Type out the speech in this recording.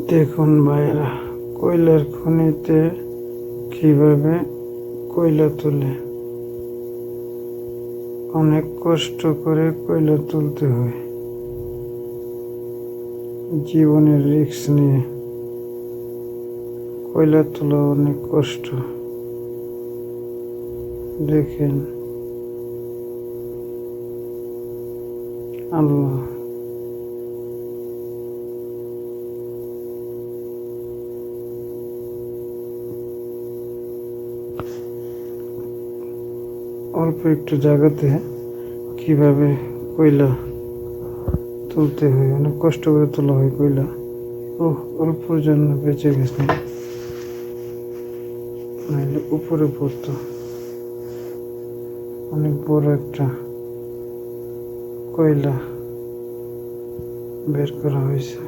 দেখুন ভাইরা, কয়লার খনিতে কিভাবে কয়লা তুলে। অনেক কষ্ট করে কয়লা তুলতে হয়, জীবনের রিস্ক নিয়ে। কয়লা তোলা অনেক কষ্ট। দেখেন, আল্লাহ অল্প একটু জায়গাতে কিভাবে কয়লা তুলতে হয়, অনেক কষ্ট করে তোলা হয় কয়লা। অল্পর জন্য বেঁচে গেছে, নাহলে উপরে পড়তো। অনেক বড় একটা কয়লা বের করা হয়েছে।